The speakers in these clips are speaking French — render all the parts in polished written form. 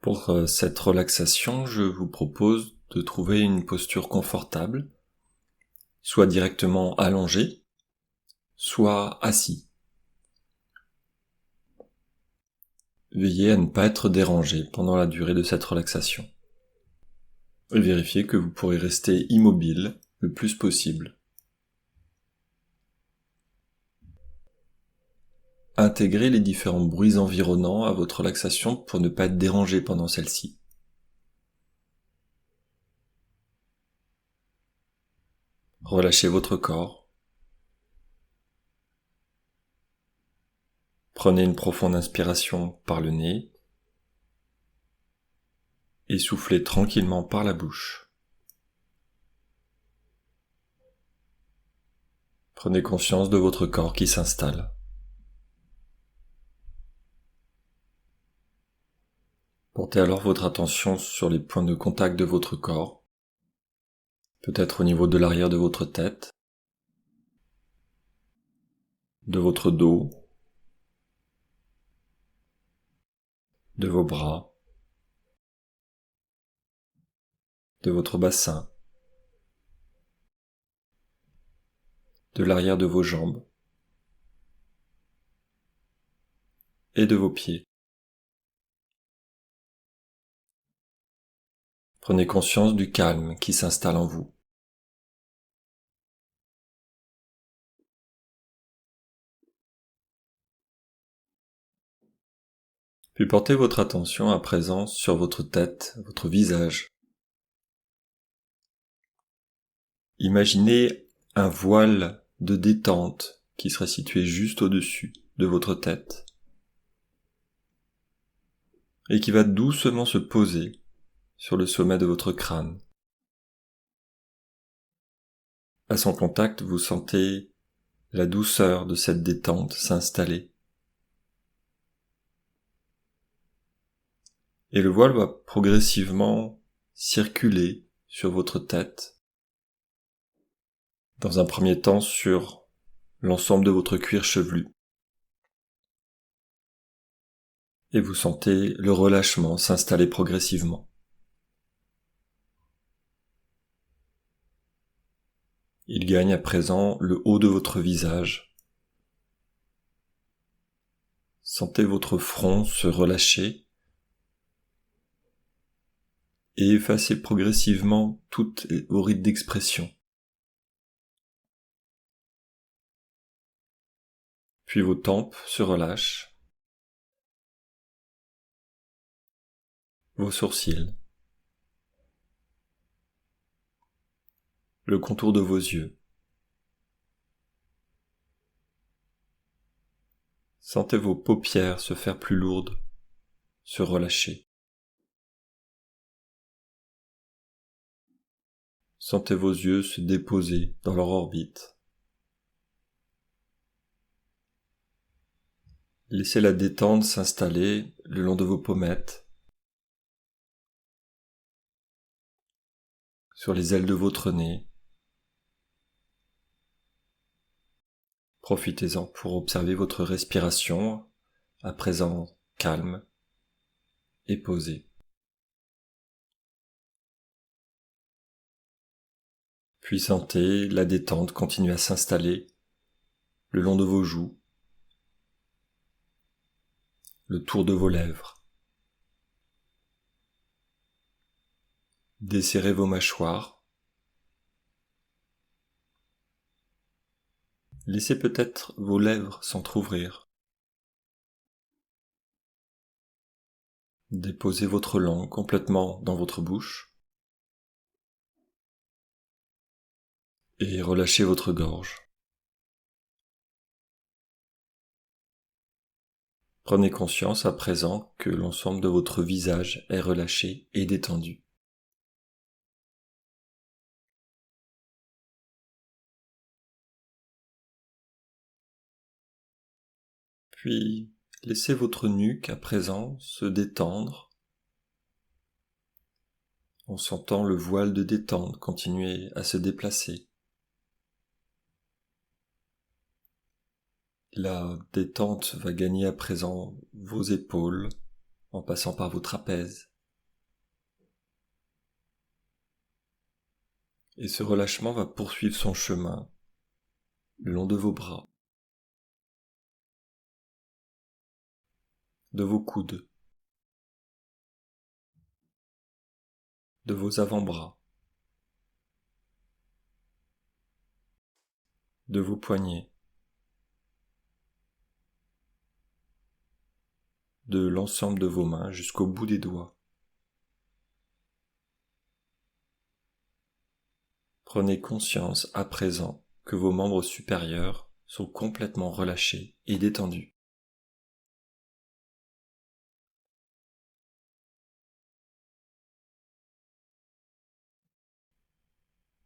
Pour cette relaxation, je vous propose de trouver une posture confortable, soit directement allongé, soit assis. Veillez à ne pas être dérangé pendant la durée de cette relaxation. Et vérifiez que vous pourrez rester immobile le plus possible. Intégrez les différents bruits environnants à votre relaxation pour ne pas être dérangé pendant celle-ci. Relâchez votre corps. Prenez une profonde inspiration par le nez et soufflez tranquillement par la bouche. Prenez conscience de votre corps qui s'installe. Portez alors votre attention sur les points de contact de votre corps, peut-être au niveau de l'arrière de votre tête, de votre dos, de vos bras, de votre bassin, de l'arrière de vos jambes et de vos pieds. Prenez conscience du calme qui s'installe en vous. Puis portez votre attention à présent sur votre tête, votre visage. Imaginez un voile de détente qui serait situé juste au-dessus de votre tête et qui va doucement se poser sur le sommet de votre crâne. À son contact, vous sentez la douceur de cette détente s'installer. Et le voile va progressivement circuler sur votre tête, dans un premier temps sur l'ensemble de votre cuir chevelu. Et vous sentez le relâchement s'installer progressivement. Il gagne à présent le haut de votre visage. Sentez votre front se relâcher et effacer progressivement toutes vos rides d'expression. Puis vos tempes se relâchent, vos sourcils, le contour de vos yeux. Sentez vos paupières se faire plus lourdes, se relâcher. Sentez vos yeux se déposer dans leur orbite. Laissez la détente s'installer le long de vos pommettes, sur les ailes de votre nez. Profitez-en pour observer votre respiration, à présent calme et posée. Puis sentez la détente continuer à s'installer le long de vos joues, le tour de vos lèvres. Desserrez vos mâchoires. Laissez peut-être vos lèvres s'entr'ouvrir. Déposez votre langue complètement dans votre bouche et relâchez votre gorge. Prenez conscience à présent que l'ensemble de votre visage est relâché et détendu. Puis, laissez votre nuque à présent se détendre en sentant le voile de détente continuer à se déplacer. La détente va gagner à présent vos épaules en passant par vos trapèzes Et ce relâchement va poursuivre son chemin le long de vos bras, de vos coudes, de vos avant-bras, de vos poignets, de l'ensemble de vos mains jusqu'au bout des doigts. Prenez conscience à présent que vos membres supérieurs sont complètement relâchés et détendus.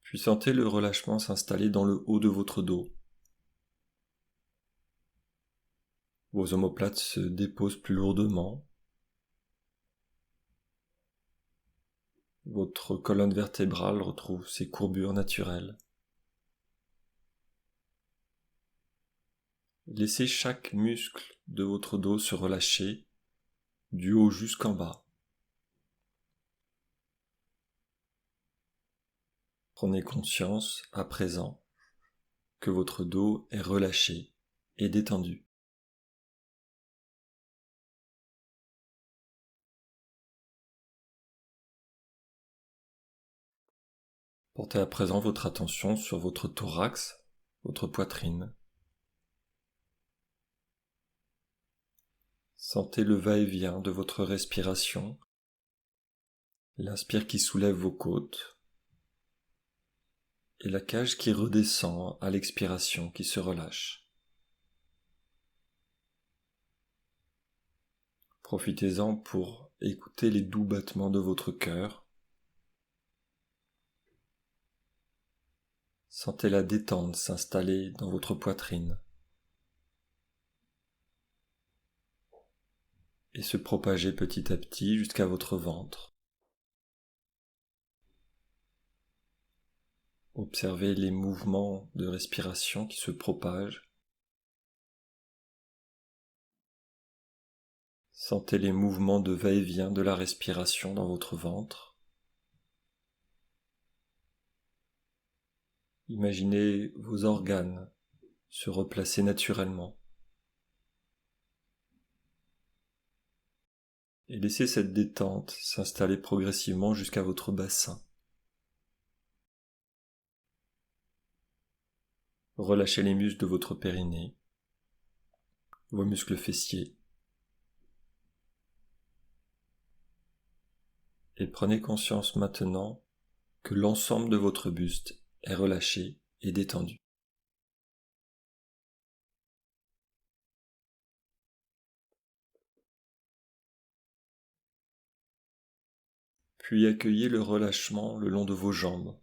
Puis sentez le relâchement s'installer dans le haut de votre dos. Vos omoplates se déposent plus lourdement. Votre colonne vertébrale retrouve ses courbures naturelles. Laissez chaque muscle de votre dos se relâcher du haut jusqu'en bas. Prenez conscience à présent que votre dos est relâché et détendu. Portez à présent votre attention sur votre thorax, votre poitrine. Sentez le va-et-vient de votre respiration, l'inspire qui soulève vos côtes et la cage qui redescend à l'expiration qui se relâche. Profitez-en pour écouter les doux battements de votre cœur. Sentez la détente s'installer dans votre poitrine et se propager petit à petit jusqu'à votre ventre. Observez les mouvements de respiration qui se propagent. Sentez les mouvements de va-et-vient de la respiration dans votre ventre. Imaginez vos organes se replacer naturellement. Et laissez cette détente s'installer progressivement jusqu'à votre bassin. Relâchez les muscles de votre périnée, vos muscles fessiers, et prenez conscience maintenant que l'ensemble de votre buste est relâché et détendu. Puis accueillez le relâchement le long de vos jambes,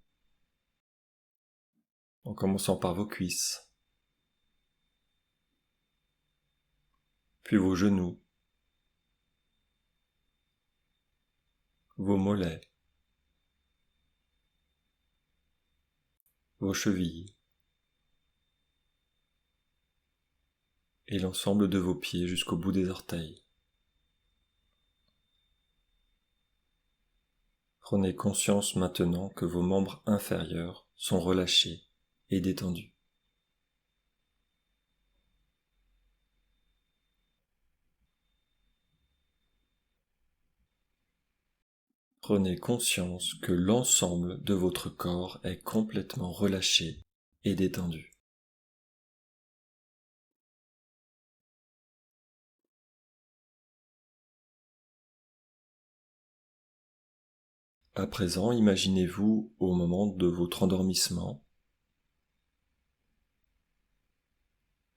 en commençant par vos cuisses, puis vos genoux, vos mollets, vos chevilles, et l'ensemble de vos pieds jusqu'au bout des orteils. Prenez conscience maintenant que vos membres inférieurs sont relâchés et détendus. Prenez conscience que l'ensemble de votre corps est complètement relâché et détendu. À présent, imaginez-vous au moment de votre endormissement.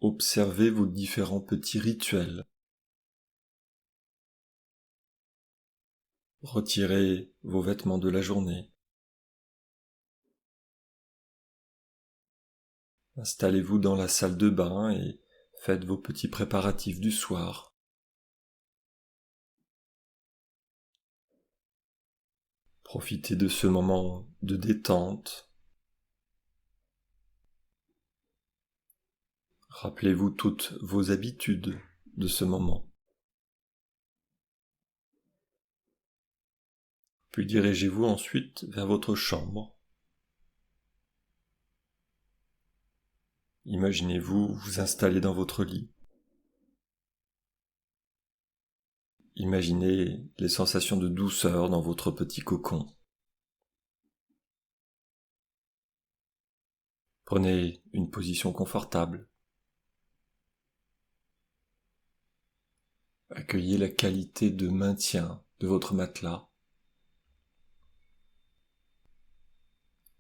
Observez vos différents petits rituels. Retirez vos vêtements de la journée. Installez-vous dans la salle de bain et faites vos petits préparatifs du soir. Profitez de ce moment de détente. Rappelez-vous toutes vos habitudes de ce moment. Puis dirigez-vous ensuite vers votre chambre. Imaginez-vous vous installer dans votre lit. Imaginez les sensations de douceur dans votre petit cocon. Prenez une position confortable. Accueillez la qualité de maintien de votre matelas.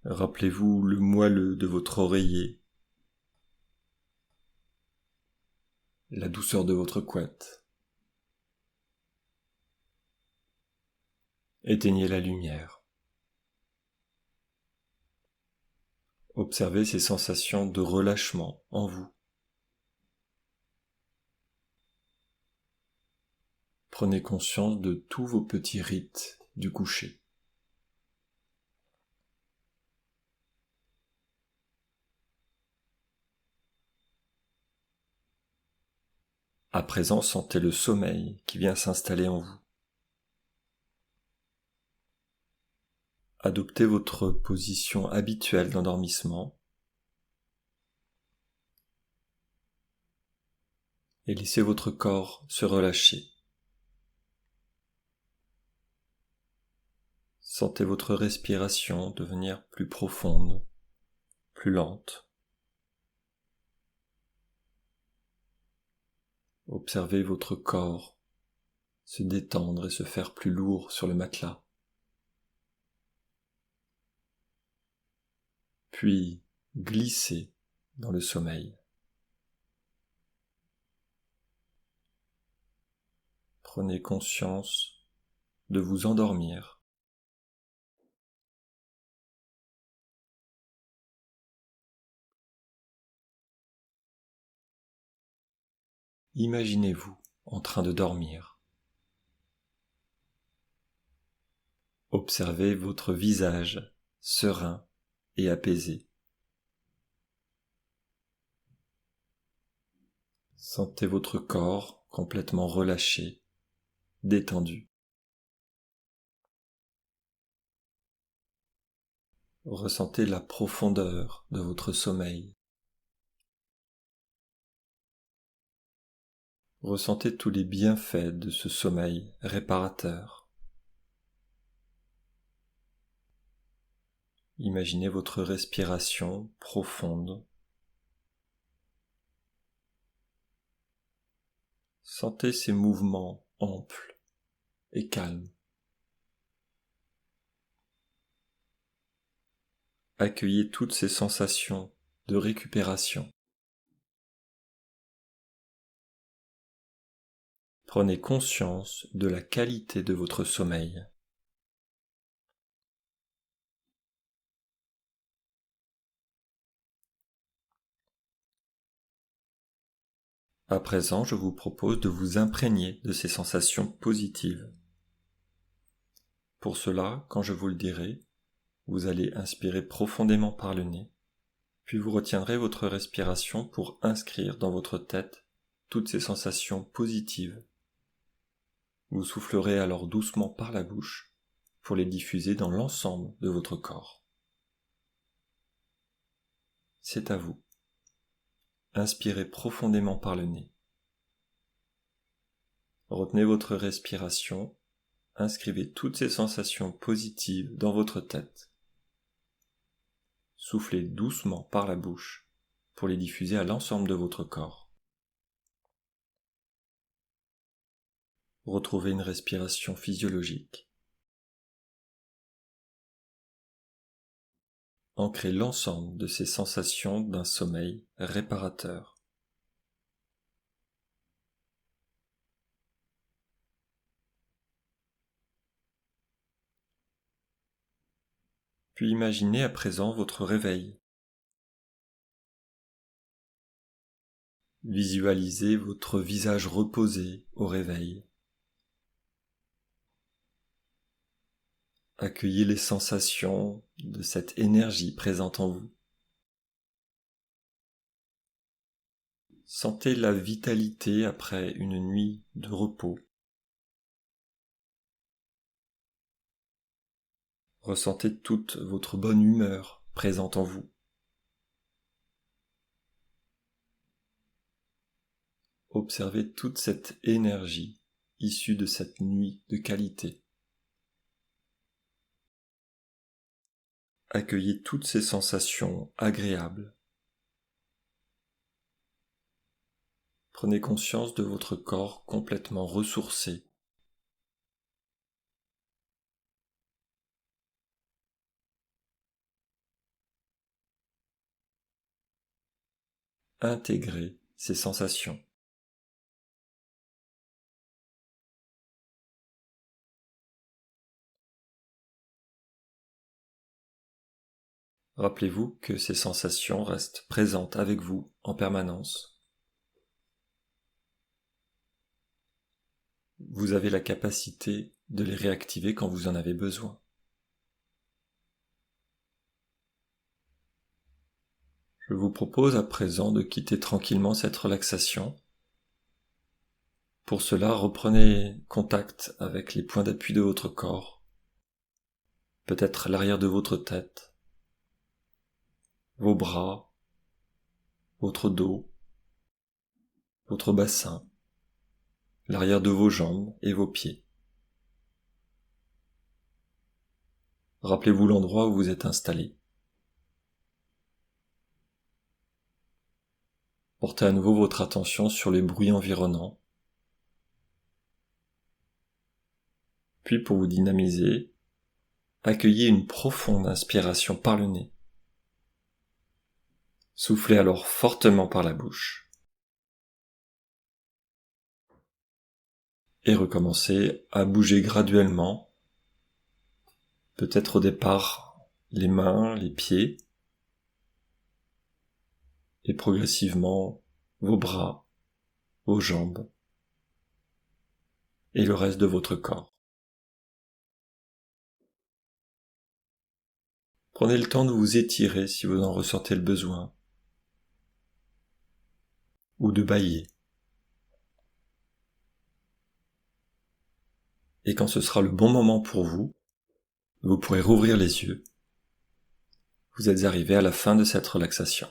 Rappelez-vous le moelleux de votre oreiller, la douceur de votre couette. Éteignez la lumière. Observez ces sensations de relâchement en vous. Prenez conscience de tous vos petits rites du coucher. À présent, sentez le sommeil qui vient s'installer en vous. Adoptez votre position habituelle d'endormissement et laissez votre corps se relâcher. Sentez votre respiration devenir plus profonde, plus lente. Observez votre corps se détendre et se faire plus lourd sur le matelas. Puis glisser dans le sommeil. Prenez conscience de vous endormir. Imaginez-vous en train de dormir. Observez votre visage serein et apaisé. Sentez votre corps complètement relâché, détendu. Ressentez la profondeur de votre sommeil. Ressentez tous les bienfaits de ce sommeil réparateur. Imaginez votre respiration profonde. Sentez ces mouvements amples et calmes. Accueillez toutes ces sensations de récupération. Prenez conscience de la qualité de votre sommeil. À présent, je vous propose de vous imprégner de ces sensations positives. Pour cela, quand je vous le dirai, vous allez inspirer profondément par le nez, puis vous retiendrez votre respiration pour inscrire dans votre tête toutes ces sensations positives. Vous soufflerez alors doucement par la bouche pour les diffuser dans l'ensemble de votre corps. C'est à vous. Inspirez profondément par le nez. Retenez votre respiration, inscrivez toutes ces sensations positives dans votre tête. Soufflez doucement par la bouche pour les diffuser à l'ensemble de votre corps. Retrouvez une respiration physiologique. Ancrez l'ensemble de ces sensations d'un sommeil réparateur. Puis imaginez à présent votre réveil. Visualisez votre visage reposé au réveil. Accueillez les sensations de cette énergie présente en vous. Sentez la vitalité après une nuit de repos. Ressentez toute votre bonne humeur présente en vous. Observez toute cette énergie issue de cette nuit de qualité. Accueillez toutes ces sensations agréables. Prenez conscience de votre corps complètement ressourcé. Intégrez ces sensations. Rappelez-vous que ces sensations restent présentes avec vous en permanence. Vous avez la capacité de les réactiver quand vous en avez besoin. Je vous propose à présent de quitter tranquillement cette relaxation. Pour cela, reprenez contact avec les points d'appui de votre corps, peut-être l'arrière de votre tête, vos bras, votre dos, votre bassin, l'arrière de vos jambes et vos pieds. Rappelez-vous l'endroit où vous êtes installé. Portez à nouveau votre attention sur les bruits environnants. Puis pour vous dynamiser, accueillez une profonde inspiration par le nez. Soufflez alors fortement par la bouche. Et recommencez à bouger graduellement, peut-être au départ les mains, les pieds, et progressivement vos bras, vos jambes et le reste de votre corps. Prenez le temps de vous étirer si vous en ressentez le besoin, ou de bâiller. Et quand ce sera le bon moment pour vous, vous pourrez rouvrir les yeux. Vous êtes arrivé à la fin de cette relaxation.